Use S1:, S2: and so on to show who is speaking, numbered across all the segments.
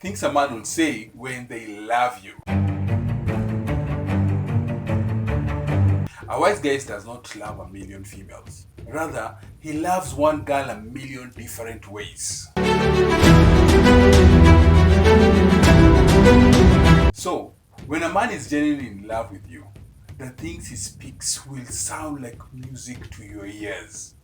S1: Things a man will say when they love you. A wise guy does not love a million females. Rather, he loves one girl a million different ways. So, when a man is genuinely in love with you, the things he speaks will sound like music to your ears.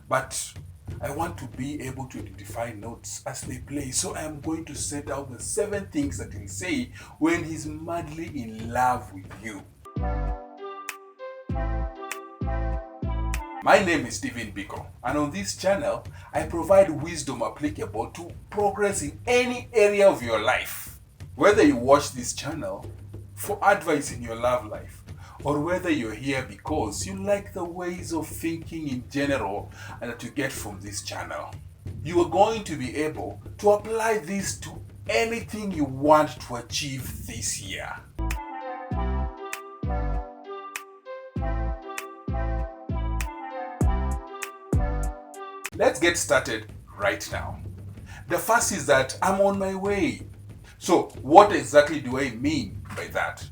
S1: But I want to be able to identify notes as they play, so I am going to set out the 7 things that he'll say when he's madly in love with you. My name is Stephen Biko, and on this channel, I provide wisdom applicable to progress in any area of your life. Whether you watch this channel for advice in your love life, or whether you're here because you like the ways of thinking in general and that you get from this channel, you are going to be able to apply this to anything you want to achieve this year. Let's get started right now. The first is that I'm on my way. So what exactly do I mean by that?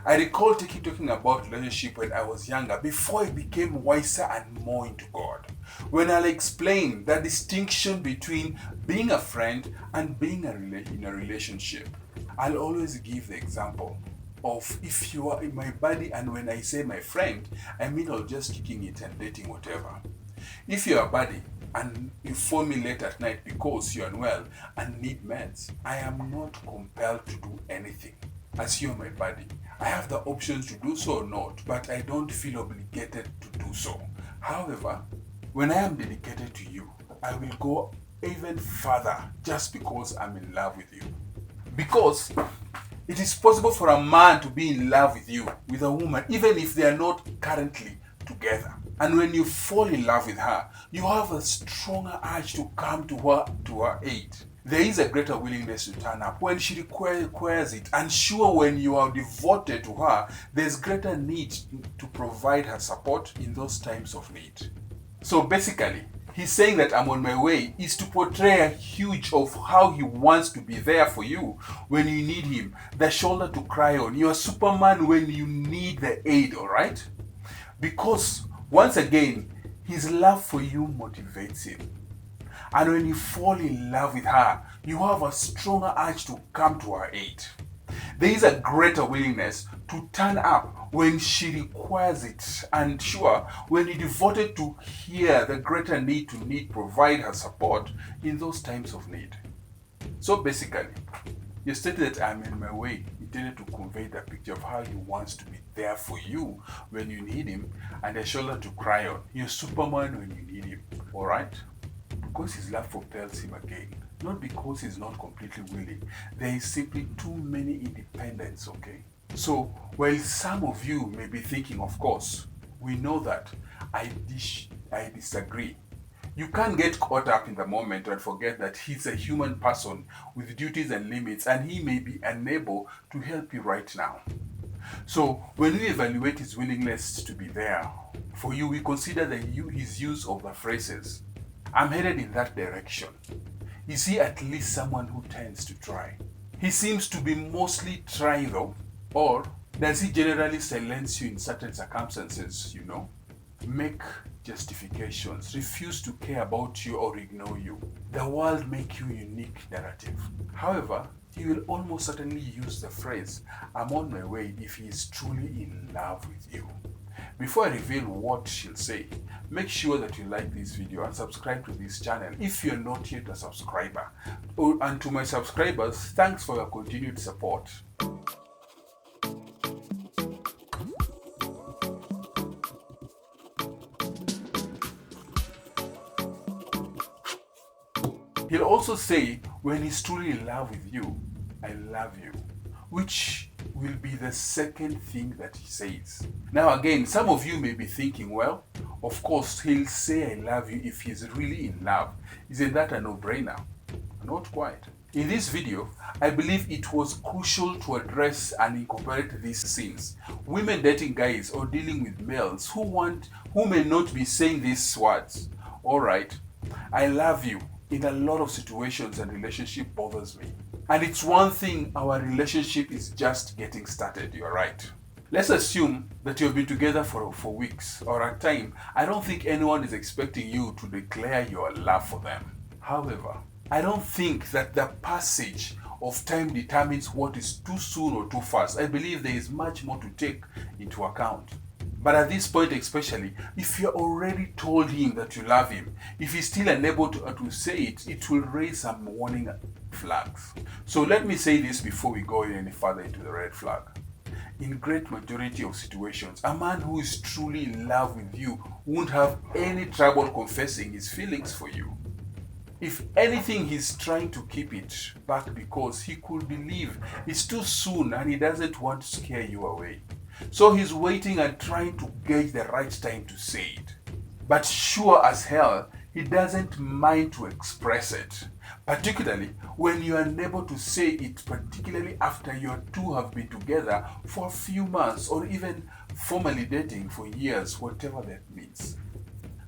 S1: I recall talking about relationship when I was younger, before I became wiser and more into God. When I'll explain the distinction between being a friend and being in a relationship, I'll always give the example of if you are in my buddy, and when I say my friend, I mean not just kicking it and dating whatever. If you're a buddy and you phone me late at night because you're unwell and need meds, I am not compelled to do anything. As you're my buddy, I have the options to do so or not, but I don't feel obligated to do so. However, when I am dedicated to you, I will go even further just because I'm in love with you. Because it is possible for a man to be in love with you, with a woman, even if they are not currently together. And when you fall in love with her, you have a stronger urge to come to her aid. There is a greater willingness to turn up when she requires it. And sure, when you are devoted to her, there's greater need to provide her support in those times of need. So basically, he's saying that I'm on my way is to portray a huge of how he wants to be there for you when you need him, the shoulder to cry on. You're Superman when you need the aid, alright? Because once again, his love for you motivates him. And when you fall in love with her, you have a stronger urge to come to her aid. There is a greater willingness to turn up when she requires it. And sure, when you're devoted to hear the greater need to provide her support in those times of need. So basically, you stated that I'm in my way, intended to convey the picture of how he wants to be there for you when you need him, and a shoulder to cry on. You're Superman when you need him, alright? Because his love propels him again, not because he's not completely willing. There is simply too many independents, okay? So, while some of you may be thinking, of course, we know that I disagree. You can't get caught up in the moment and forget that he's a human person with duties and limits, and he may be unable to help you right now. So, when we evaluate his willingness to be there for you, we consider his use of the phrases, I'm headed in that direction. Is he at least someone who tends to try? He seems to be mostly trying though. Or does he generally silence you in certain circumstances, Make justifications, refuse to care about you or ignore you. The world make you unique narrative. However, he will almost certainly use the phrase, I'm on my way, if he is truly in love with you. Before I reveal what she'll say, make sure that you like this video and subscribe to this channel if you're not yet a subscriber. And to my subscribers, thanks for your continued support. He'll also say, when he's truly in love with you, I love you, which will be the second thing that he says. Now again, some of you may be thinking, well, of course, he'll say I love you if he's really in love. Isn't that a no-brainer? Not quite. In this video, I believe it was crucial to address and incorporate these scenes. Women dating guys or dealing with males who may not be saying these words. Alright, I love you, in a lot of situations and relationship bothers me. And it's one thing our relationship is just getting started, you're right. Let's assume that you've been together for weeks or a time. I don't think anyone is expecting you to declare your love for them. However, I don't think that the passage of time determines what is too soon or too fast. I believe there is much more to take into account. But at this point especially, if you already told him that you love him, if he's still unable to say it, it will raise some warning flags. So let me say this before we go any further into the red flag. In great majority of situations, a man who is truly in love with you won't have any trouble confessing his feelings for you. If anything, he's trying to keep it back because he could believe it's too soon and he doesn't want to scare you away. So he's waiting and trying to gauge the right time to say it. But sure as hell, he doesn't mind to express it. Particularly when you are unable to say it, particularly after you two have been together for a few months or even formally dating for years, whatever that means.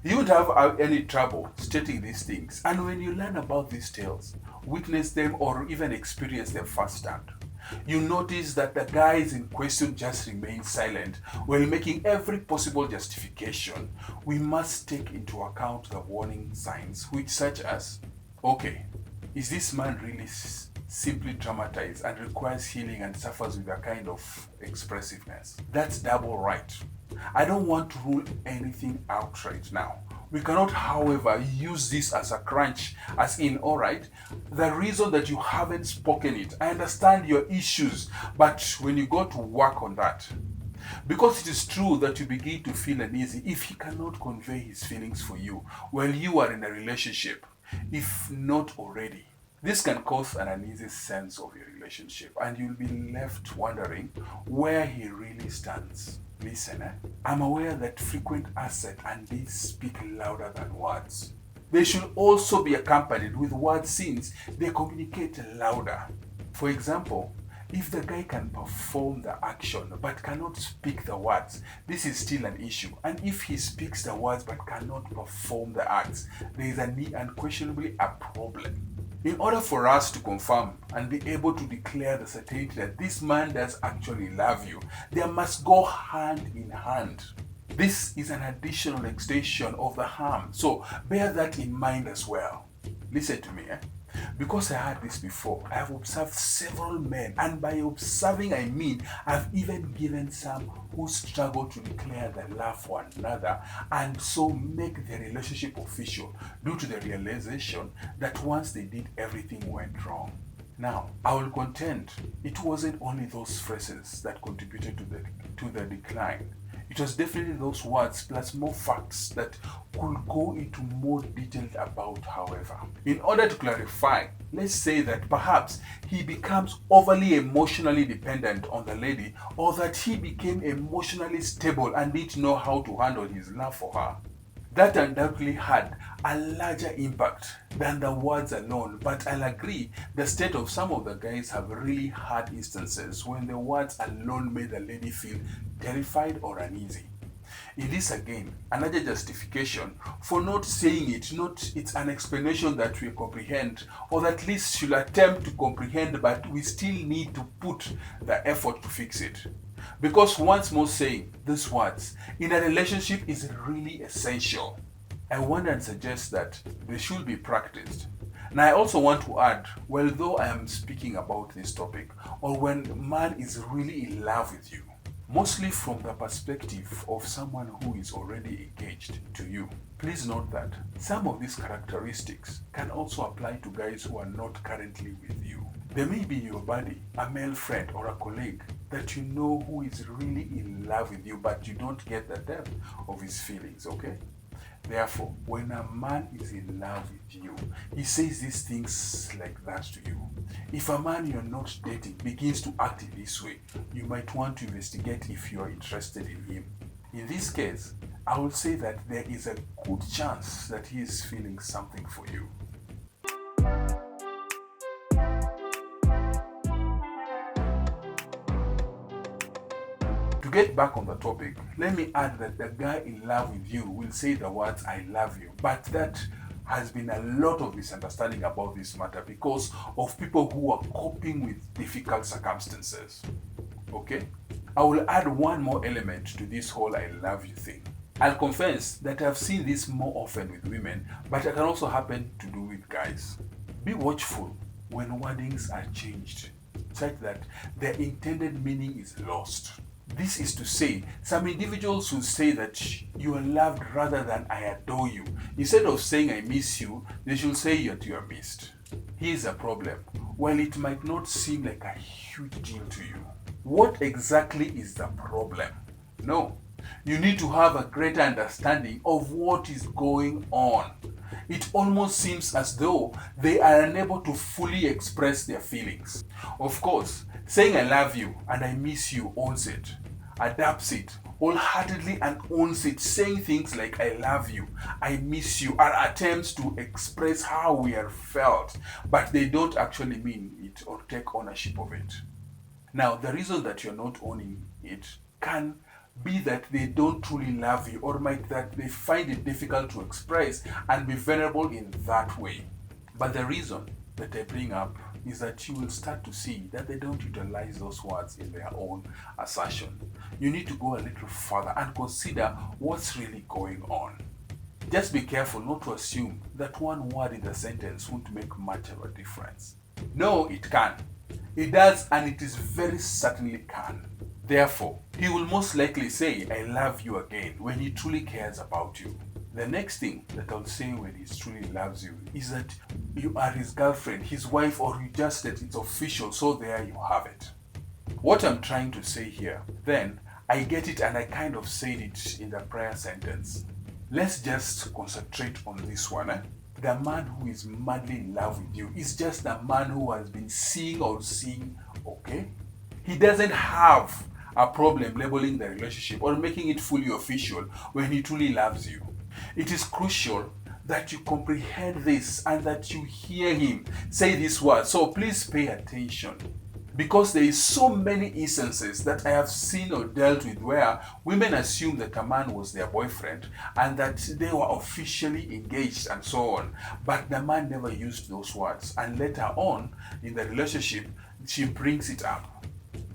S1: You won't have any trouble stating these things, and when you learn about these tales, witness them or even experience them firsthand, you notice that the guys in question just remain silent while making every possible justification. We must take into account the warning signs, which such as, okay, is this man really simply traumatized and requires healing and suffers with a kind of expressiveness? That's double right. I don't want to rule anything out right now. We cannot, however, use this as a crunch, as in, alright, the reason that you haven't spoken it, I understand your issues, but when you go to work on that, because it is true that you begin to feel uneasy if he cannot convey his feelings for you while you are in a relationship, if not already. This can cause an uneasy sense of your relationship and you'll be left wondering where he really stands. Listen, I'm aware that frequent assets and deeds speak louder than words. They should also be accompanied with words since they communicate louder. For example, if the guy can perform the action but cannot speak the words, this is still an issue. And if he speaks the words but cannot perform the acts, there is unquestionably a problem. In order for us to confirm and be able to declare the certainty that this man does actually love you, they must go hand in hand. This is an additional extension of the harm, so bear that in mind as well. Listen to me, Because I had this before, I have observed several men, and by observing I mean I've even given some who struggle to declare their love for one another and so make their relationship official due to the realization that once they did, everything went wrong. Now, I will contend it wasn't only those phrases that contributed to the decline. It was definitely those words plus more facts that could go into more detail about, however. In order to clarify, let's say that perhaps he becomes overly emotionally dependent on the lady, or that he became emotionally stable and didn't know how to handle his love for her. That undoubtedly had a larger impact than the words alone, but I'll agree the state of some of the guys have really had instances when the words alone made the lady feel terrified or uneasy. It is again another justification for not saying it, it's an explanation that we comprehend or at least should attempt to comprehend, but we still need to put the effort to fix it. Because once more saying these words in a relationship is really essential. I want and suggest that they should be practiced. And I also want to add, well, though I am speaking about this topic, or when a man is really in love with you, mostly from the perspective of someone who is already engaged to you. Please note that some of these characteristics can also apply to guys who are not currently with you. There may be your buddy, a male friend or a colleague that you know who is really in love with you, but you don't get the depth of his feelings, okay? Therefore, when a man is in love with you, he says these things like that to you. If a man you're not dating begins to act in this way, you might want to investigate if you're interested in him. In this case, I would say that there is a good chance that he is feeling something for you. To get back on the topic, let me add that the guy in love with you will say the words "I love you," but that has been a lot of misunderstanding about this matter because of people who are coping with difficult circumstances. Okay? I will add one more element to this whole I love you thing. I'll confess that I've seen this more often with women, but it can also happen to do with guys. Be watchful when wordings are changed, such that their intended meaning is lost. This is to say, some individuals will say that you are loved rather than I adore you. Instead of saying I miss you, they should say that you are missed. Here's a problem. While it might not seem like a huge deal to you, what exactly is the problem? No, you need to have a greater understanding of what is going on. It almost seems as though they are unable to fully express their feelings. Of course, saying I love you and I miss you owns it, adapts it wholeheartedly and owns it. Saying things like I love you, I miss you are attempts to express how we are felt, but they don't actually mean it or take ownership of it. Now, the reason that you're not owning it can be that they don't truly love you, or might that they find it difficult to express and be vulnerable in that way. But the reason that I bring up is that you will start to see that they don't utilize those words in their own assertion. You need to go a little further and consider what's really going on. Just be careful not to assume that one word in the sentence won't make much of a difference. No, it can. It does, and it is very certainly can. Therefore, he will most likely say, I love you again, when he truly cares about you. The next thing that I'll say when he truly loves you is that you are his girlfriend, his wife, or you just that it's official, so there you have it. What I'm trying to say here, then, I get it and I kind of said it in the prior sentence. Let's just concentrate on this one. The man who is madly in love with you is just the man who has been seeing, okay? He doesn't have a problem labeling the relationship or making it fully official when he truly loves you. It is crucial that you comprehend this and that you hear him say these words. So please pay attention, because there is so many instances that I have seen or dealt with where women assume that a man was their boyfriend and that they were officially engaged and so on, but the man never used those words, and later on in the relationship she brings it up.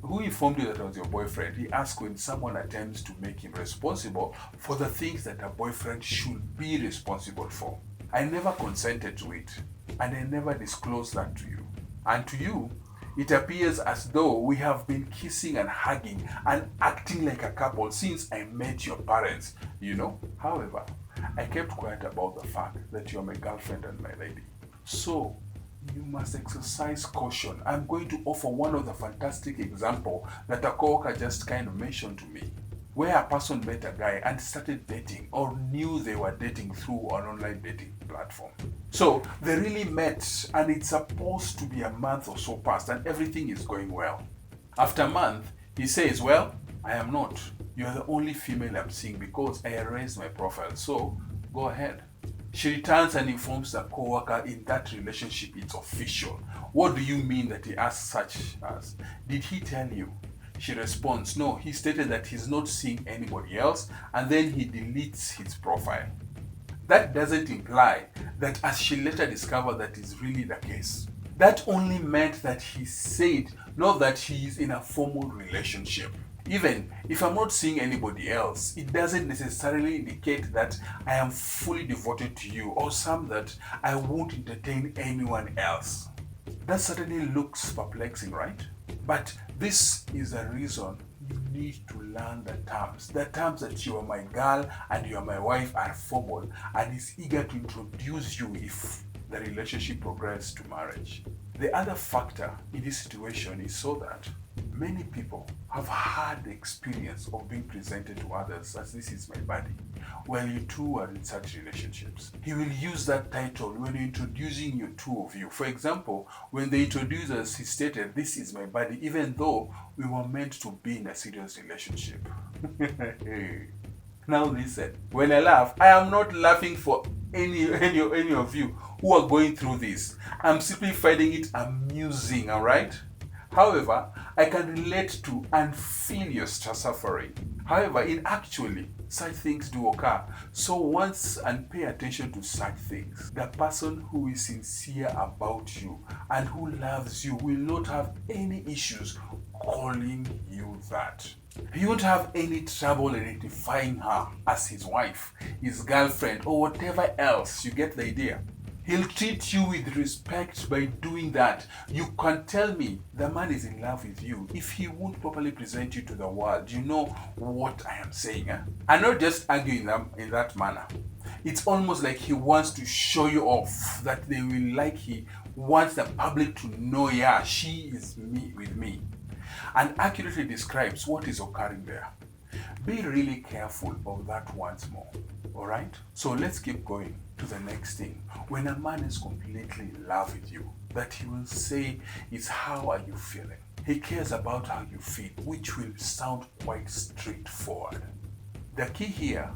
S1: Who informed you that I was your boyfriend? He asked when someone attempts to make him responsible for the things that a boyfriend should be responsible for. I never consented to it, and I never disclosed that to you. And to you, it appears as though we have been kissing and hugging and acting like a couple since I met your parents, However, I kept quiet about the fact that you're my girlfriend and my lady. So, you must exercise caution. I'm going to offer one of the fantastic example that a coworker just kind of mentioned to me, where a person met a guy and started dating, or knew they were dating through an online dating platform. So they really met, and it's supposed to be a month or so past, and everything is going well. After a month, he says, well, I am not. You're the only female I'm seeing because I erased my profile, so go ahead. She returns and informs the co-worker in that relationship it's official. What do you mean that he asks such as, did he tell you? She responds, no, he stated that he's not seeing anybody else, and then he deletes his profile. That doesn't imply that, as she later discovered, that is really the case. That only meant that he said, not that he is in a formal relationship. Even if I'm not seeing anybody else, it doesn't necessarily indicate that I am fully devoted to you, or some that I won't entertain anyone else. That certainly looks perplexing, right? But this is the reason you need to learn the terms. The terms that you are my girl and you are my wife are formal, and is eager to introduce you if the relationship progresses to marriage. The other factor in this situation is so that many people have had the experience of being presented to others as this is my buddy. Well, you two are in such relationships. He will use that title when you're introducing you two of you. For example, when they introduced us, he stated, this is my buddy, even though we were meant to be in a serious relationship. Now listen, when I laugh, I am not laughing for any of you who are going through this. I'm simply finding it amusing, alright? However, I can relate to and feel your suffering. However, in actually, Such things do occur. So once and pay attention to such things. The person who is sincere about you and who loves you will not have any issues calling you that. He won't have any trouble identifying her as his wife, his girlfriend, or whatever else. You get the idea? He'll treat you with respect by doing that. You can tell me the man is in love with you if he won't properly present you to the world. You know what I am saying, eh? I'm not just arguing in that manner. It's almost like he wants to show you off, that they will like, he wants the public to know, yeah, she is me with me, and accurately describes what is occurring there. Be really careful of that once more. Alright? So let's keep going to the next thing. When a man is completely in love with you, that he will say is, how are you feeling? He cares about how you feel, which will sound quite straightforward. The key here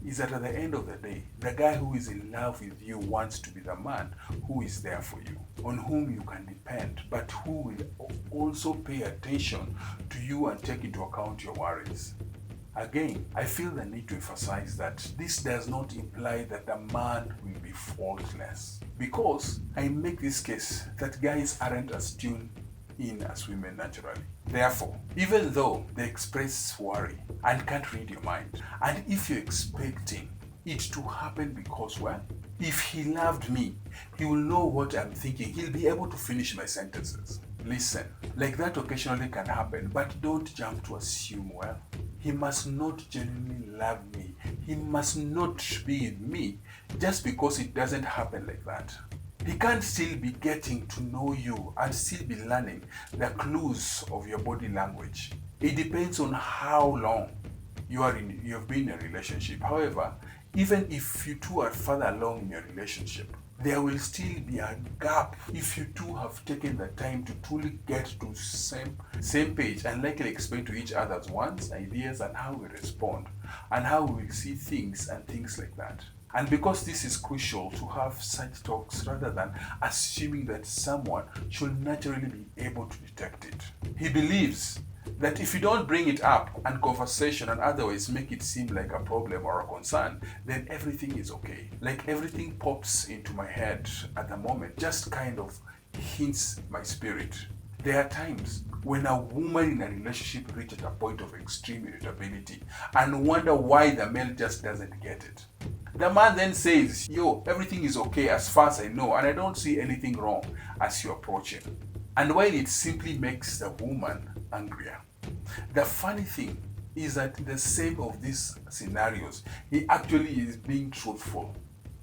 S1: is that at the end of the day, the guy who is in love with you wants to be the man who is there for you, on whom you can depend, but who will also pay attention to you and take into account your worries. Again, I feel the need to emphasize that this does not imply that the man will be faultless, because I make this case that guys aren't as tuned in as women naturally. Therefore, even though they express worry and can't read your mind, and if you're expecting it to happen because, well, if he loved me, he will know what I'm thinking. He'll be able to finish my sentences. Listen, like that occasionally can happen, but don't jump to assume, well, he must not genuinely love me. He must not be with me just because it doesn't happen like that. He can't still be getting to know you and still be learning the clues of your body language. It depends on how long you have been in a relationship. However, even if you two are further along in your relationship, there will still be a gap if you two have taken the time to truly get to same page and likely explain to each other's wants, ideas, and how we respond and how we see things and things like that. And because this is crucial to have such talks rather than assuming that someone should naturally be able to detect it. He believes that if you don't bring it up and conversation and otherwise make it seem like a problem or a concern, then everything is okay. Like everything pops into my head at the moment, just kind of hints my spirit. There are times when a woman in a relationship reaches a point of extreme irritability and wonder why the male just doesn't get it. The man then says, yo, everything is okay as far as I know, and I don't see anything wrong as you approach him. And while it simply makes the woman angrier, the funny thing is that in the same of these scenarios, he actually is being truthful.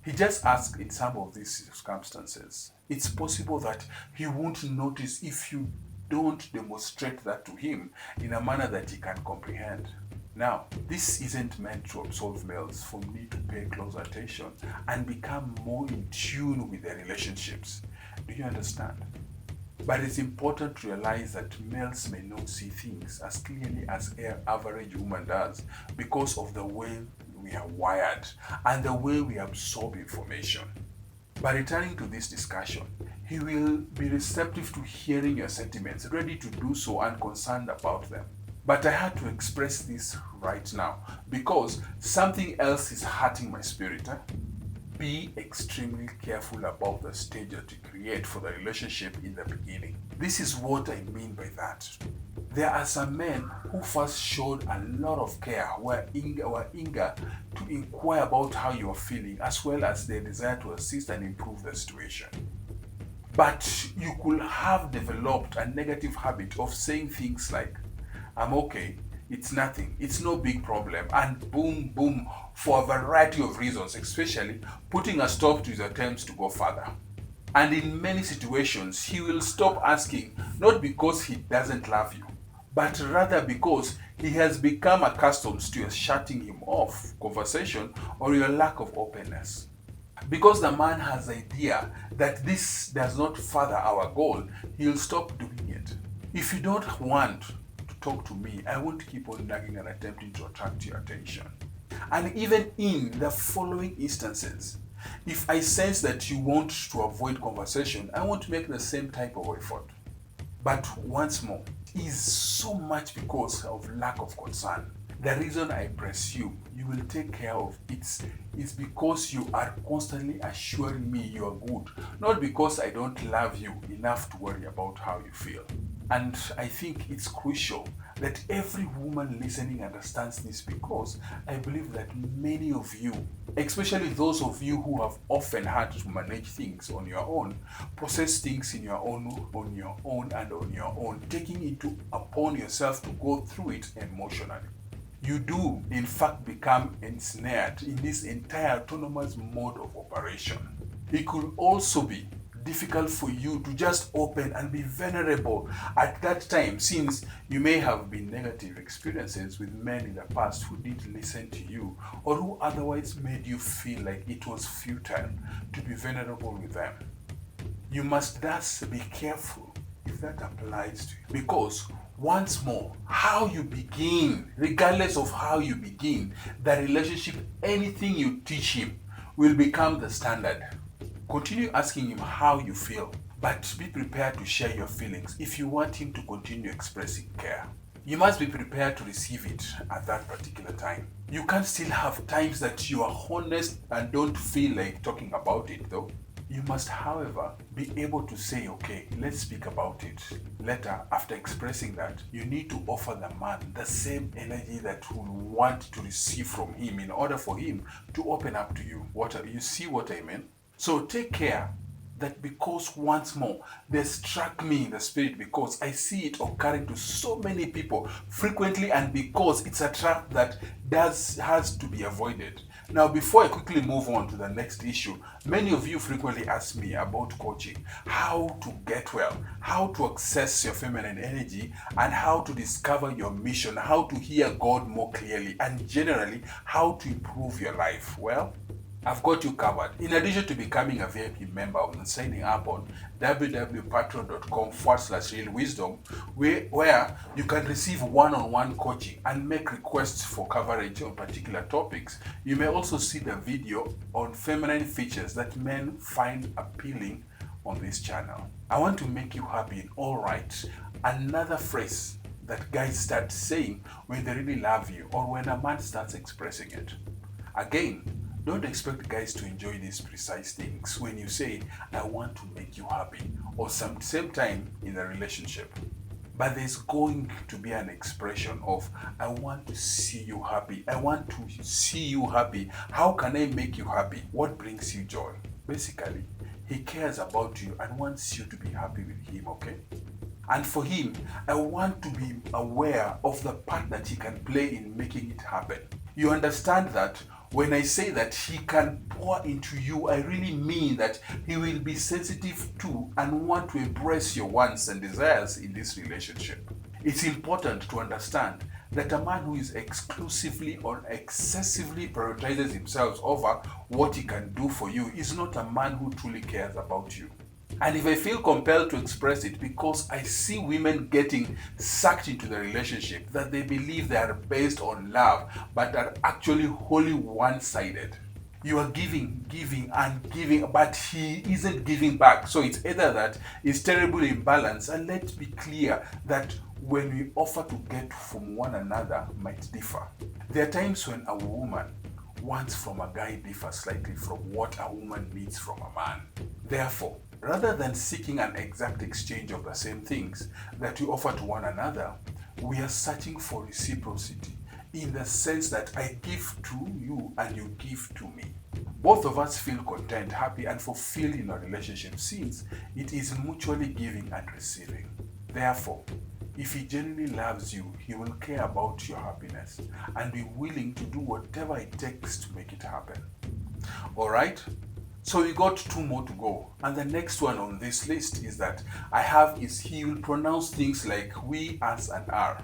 S1: He just asks in some of these circumstances. It's possible that he won't notice if you don't demonstrate that to him in a manner that he can comprehend. Now, this isn't meant to absolve males from need to pay close attention and become more in tune with their relationships. Do you understand? But it's important to realize that males may not see things as clearly as an average woman does because of the way we are wired and the way we absorb information. By returning to this discussion, he will be receptive to hearing your sentiments, ready to do so and concerned about them. But I had to express this right now because something else is hurting my spirit. Be extremely careful about the stage that you create for the relationship in the beginning. This is what I mean by that. There are some men who first showed a lot of care, were eager to inquire about how you are feeling, as well as their desire to assist and improve the situation. But you could have developed a negative habit of saying things like, I'm okay, it's nothing, it's no big problem, and boom, boom, for a variety of reasons, especially putting a stop to his attempts to go further. And in many situations, he will stop asking, not because he doesn't love you, but rather because he has become accustomed to your shutting him off conversation or your lack of openness. Because the man has the idea that this does not further our goal, he'll stop doing it. If you don't want to talk to me, I won't keep on nagging and attempting to attract your attention. And even in the following instances, if I sense that you want to avoid conversation, I won't make the same type of effort. But once more, it's so much because of lack of concern. The reason I presume you will take care of it is because you are constantly assuring me you are good, not because I don't love you enough to worry about how you feel. And I think it's crucial that every woman listening understands this, because I believe that many of you, especially those of you who have often had to manage things on your own, process things on your own, taking it upon yourself to go through it emotionally. You do, in fact, become ensnared in this entire autonomous mode of operation. It could also be difficult for you to just open and be vulnerable at that time, since you may have been negative experiences with men in the past who didn't listen to you, or who otherwise made you feel like it was futile to be vulnerable with them. You must thus be careful if that applies to you, because once more, how you begin, regardless of how you begin, the relationship, anything you teach him will become the standard. Continue asking him how you feel, but be prepared to share your feelings if you want him to continue expressing care. You must be prepared to receive it at that particular time. You can still have times that you are honest and don't feel like talking about it though. You must, however, be able to say, okay, let's speak about it. Later, after expressing that, you need to offer the man the same energy that you want to receive from him in order for him to open up to you. You see what I mean? So take care that, because once more, they struck me in the spirit, because I see it occurring to so many people frequently, and because it's a trap that has to be avoided. Now, before I quickly move on to the next issue, many of you frequently ask me about coaching, how to get well, how to access your feminine energy, and how to discover your mission, how to hear God more clearly, and generally, how to improve your life. Well, I've got you covered. In addition to becoming a VIP member and signing up on www.patreon.com/realwisdom, where you can receive one-on-one coaching and make requests for coverage on particular topics, you may also see the video on feminine features that men find appealing on this channel. I want to make you happy in all right. Another phrase that guys start saying when they really love you, or when a man starts expressing it. Again, don't expect guys to enjoy these precise things when you say, I want to make you happy, or same time in the relationship. But there's going to be an expression of, I want to see you happy. I want to see you happy. How can I make you happy? What brings you joy? Basically, he cares about you and wants you to be happy with him, okay? And for him, I want to be aware of the part that he can play in making it happen. You understand that when I say that he can pour into you, I really mean that he will be sensitive to and want to embrace your wants and desires in this relationship. It's important to understand that a man who is exclusively or excessively prioritizes himself over what he can do for you is not a man who truly cares about you. And if I feel compelled to express it, because I see women getting sucked into the relationship that they believe they are based on love, but are actually wholly one-sided. You are giving, but he isn't giving back. So it's either that it's terribly imbalanced, and let's be clear that when we offer to get from one another might differ. There are times when a woman wants from a guy differs slightly from what a woman needs from a man. Therefore, rather than seeking an exact exchange of the same things that we offer to one another, we are searching for reciprocity, in the sense that I give to you and you give to me. Both of us feel content, happy, and fulfilled in our relationship, since it is mutually giving and receiving. Therefore, if he genuinely loves you, he will care about your happiness and be willing to do whatever it takes to make it happen. Alright? So we got 2 more to go. And the next one on this list is that he will pronounce things like we, us, and our.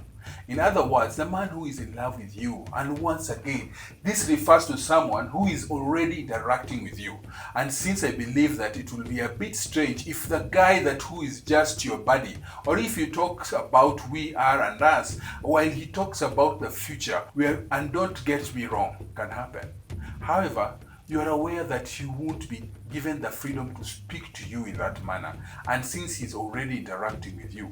S1: In other words, the man who is in love with you, and once again, this refers to someone who is already interacting with you. And since I believe that it will be a bit strange if the guy who is just your buddy, or if he talks about we, are, and us, while he talks about the future, and don't get me wrong, can happen. However, You are aware that you won't be given the freedom to speak to you in that manner. And since he's already interacting with you,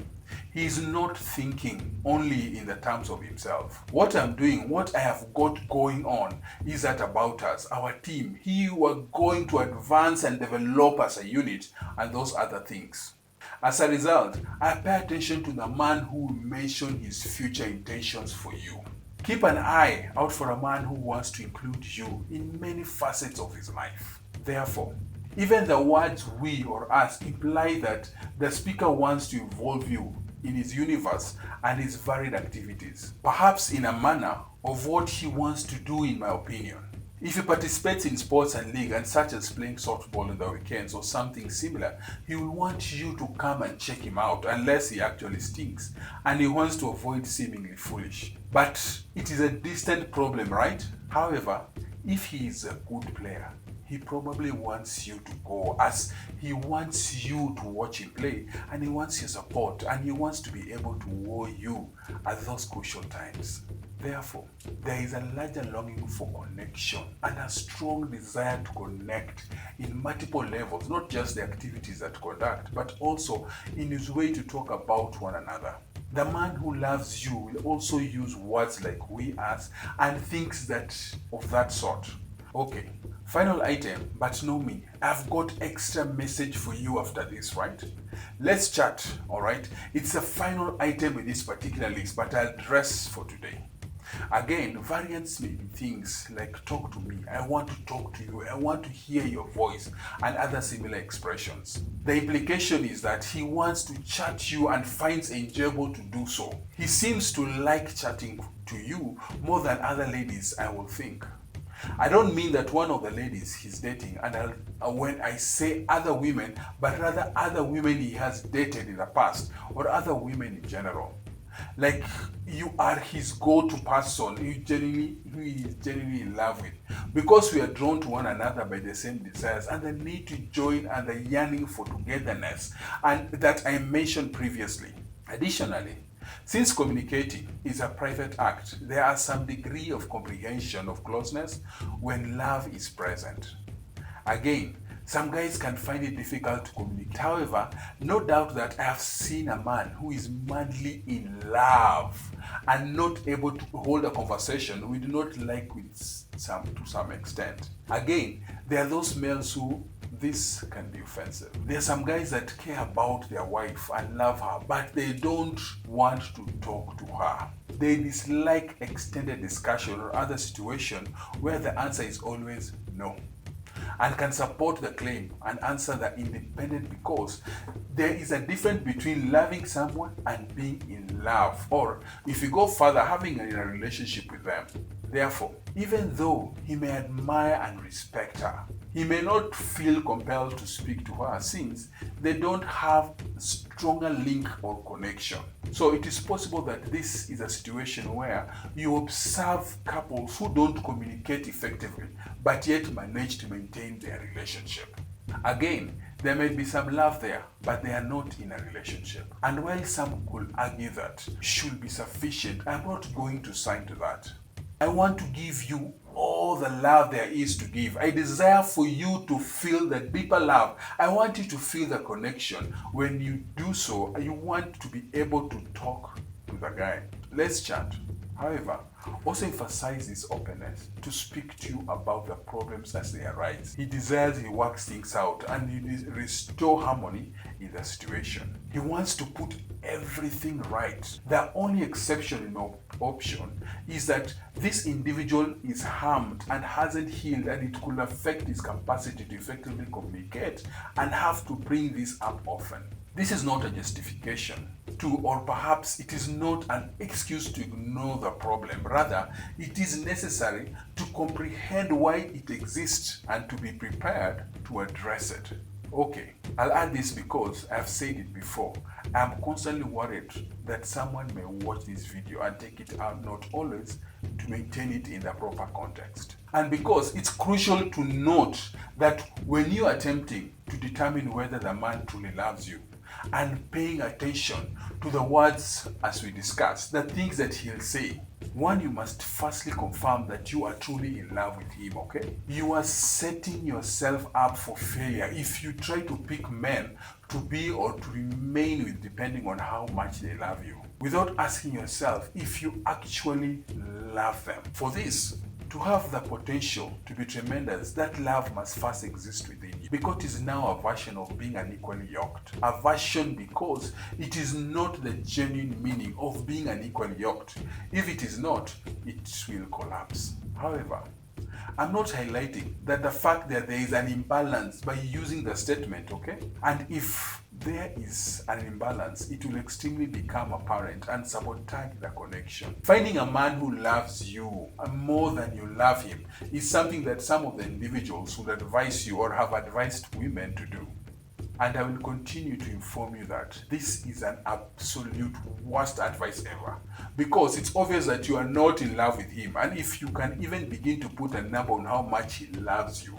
S1: he's not thinking only in the terms of himself. What I'm doing, what I have got going on is that about us, our team, he were going to advance and develop as a unit and those other things. As a result, I pay attention to the man who will mention his future intentions for you. Keep an eye out for a man who wants to include you in many facets of his life. Therefore, even the words we or us imply that the speaker wants to involve you in his universe and his varied activities, perhaps in a manner of what he wants to do, in my opinion. If he participates in sports and league, and such as playing softball in the weekends or something similar, he will want you to come and check him out unless he actually stinks, and he wants to avoid seemingly foolish. But it is a distant problem, right? However, if he is a good player, he probably wants you to go, as he wants you to watch him play, and he wants your support, and he wants to be able to woo you at those crucial times. Therefore, there is a larger longing for connection and a strong desire to connect in multiple levels, not just the activities that conduct, but also in his way to talk about one another. The man who loves you will also use words like we, us, and things of that sort. Okay, final item, but know me, I've got extra message for you after this, right? Let's chat, alright? It's the final item in this particular list, but I'll dress for today. Again, variants may be things like talk to me, I want to talk to you, I want to hear your voice, and other similar expressions. The implication is that he wants to chat you and finds enjoyable to do so. He seems to like chatting to you more than other ladies, I will think. I don't mean that one of the ladies he's dating, and when I say other women, but rather other women he has dated in the past, or other women in general. Like you are his go-to person who he is genuinely in love with, because we are drawn to one another by the same desires and the need to join and the yearning for togetherness, and that I mentioned previously. Additionally, since communicating is a private act, there are some degree of comprehension of closeness when love is present. Again, some guys can find it difficult to communicate. However, no doubt that I have seen a man who is madly in love and not able to hold a conversation we do not like to some extent. Again, there are those males who this can be offensive. There are some guys that care about their wife and love her, but they don't want to talk to her. They dislike extended discussion or other situation where the answer is always no, and can support the claim and answer the independent, because there is a difference between loving someone and being in love, or if you go further, having a relationship with them. Therefore, even though he may admire and respect her, he may not feel compelled to speak to her since they don't have stronger link or connection. So it is possible that this is a situation where you observe couples who don't communicate effectively but yet manage to maintain their relationship. Again, there may be some love there, but they are not in a relationship. And while some could argue that should be sufficient, I'm not going to sign to that. I want to give you all the love there is to give. I desire for you to feel the deeper love. I want you to feel the connection. When you do so, you want to be able to talk to the guy. Let's chat. However, also emphasize his openness to speak to you about the problems as they arise. He desires he works things out and he restore harmony in the situation. He wants to put everything right. The only exception in my option is that this individual is harmed and hasn't healed, and it could affect his capacity to effectively communicate and have to bring this up often. This is not a justification to, or perhaps it is not an excuse to ignore the problem. Rather, it is necessary to comprehend why it exists and to be prepared to address it. Okay, I'll add this because I've said it before. I'm constantly worried that someone may watch this video and take it out, not always to maintain it in the proper context. And because it's crucial to note that when you are attempting to determine whether the man truly loves you, and paying attention to the words as we discussed, the things that he'll say. One, you must firstly confirm that you are truly in love with him, okay? You are setting yourself up for failure if you try to pick men to be or to remain with depending on how much they love you, without asking yourself if you actually love them. For this to have the potential to be tremendous, that love must first exist within you, because it is now a version of being unequally yoked. A version because it is not the genuine meaning of being unequally yoked. If it is not, it will collapse. However, I'm not highlighting that the fact that there is an imbalance by using the statement, okay? And if there is an imbalance, it will extremely become apparent and sabotage the connection. Finding a man who loves you more than you love him is something that some of the individuals would advise you or have advised women to do. And I will continue to inform you that this is an absolute worst advice ever, because it's obvious that you are not in love with him. And if you can even begin to put a number on how much he loves you,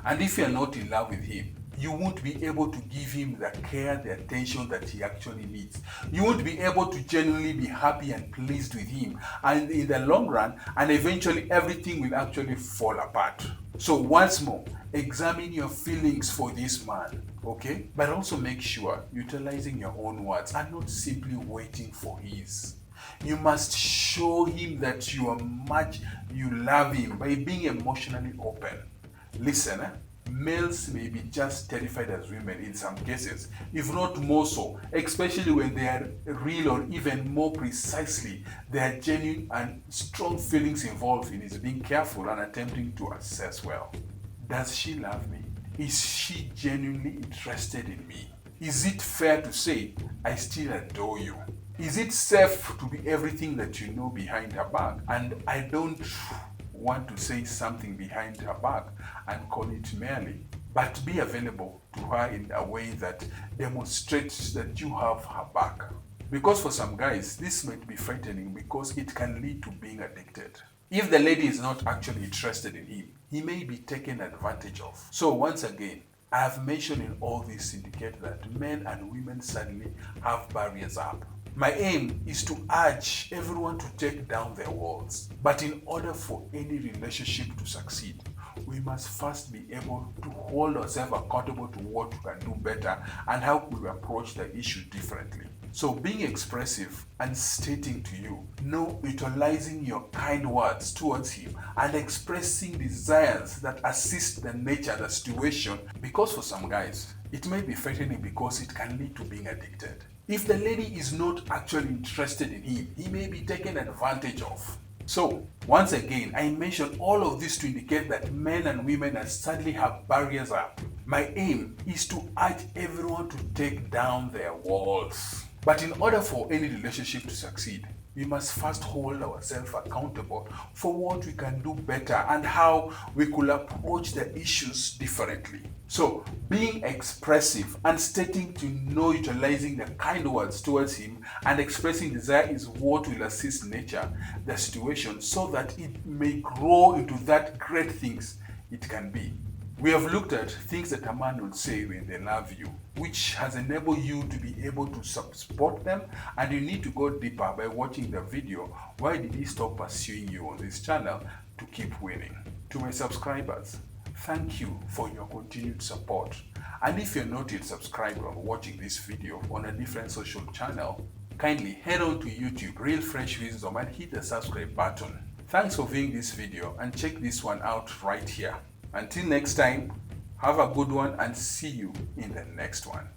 S1: and if you're not in love with him, you won't be able to give him the care, the attention that he actually needs. You won't be able to genuinely be happy and pleased with him. And in the long run, and eventually everything will actually fall apart. So once more, examine your feelings for this man, okay? But also make sure utilizing your own words and not simply waiting for his. You must show him that you love him by being emotionally open. Listen, males may be just terrified as women in some cases, if not more so, especially when they are real, or even more precisely, there are genuine and strong feelings involved in his being careful and attempting to assess well. Does she love me? Is she genuinely interested in me? Is it fair to say, I still adore you? Is it safe to be everything that you know behind her back? And I don't want to say something behind her back and call it merely, but be available to her in a way that demonstrates that you have her back. Because for some guys, this might be frightening because it can lead to being addicted. If the lady is not actually interested in him, he may be taken advantage of. So once again, I have mentioned in all this indicate that men and women suddenly have barriers up. My aim is to urge everyone to take down their walls. But in order for any relationship to succeed, we must first be able to hold ourselves accountable to what we can do better and how we approach the issue differently. So being expressive and stating to you, no, utilizing your kind words towards him and expressing desires that assist the nature, the situation, because for some guys, it may be frightening because it can lead to being addicted. If the lady is not actually interested in him, he may be taken advantage of. So, once again, I mention all of this to indicate that men and women sadly have barriers up. My aim is to urge everyone to take down their walls. But in order for any relationship to succeed, we must first hold ourselves accountable for what we can do better and how we could approach the issues differently. So, being expressive and stating to know utilizing the kind words towards him and expressing desire is what will assist nature, the situation, so that it may grow into that great things it can be. We have looked at things that a man will say when they love you, which has enabled you to be able to support them, and you need to go deeper by watching the video, Why Did He Stop Pursuing You, on this channel to keep winning. To my subscribers, thank you for your continued support. And if you're not yet subscribed or watching this video on a different social channel, kindly head on to YouTube, Real Fresh Wisdom, and hit the subscribe button. Thanks for viewing this video, and check this one out right here. Until next time, have a good one and see you in the next one.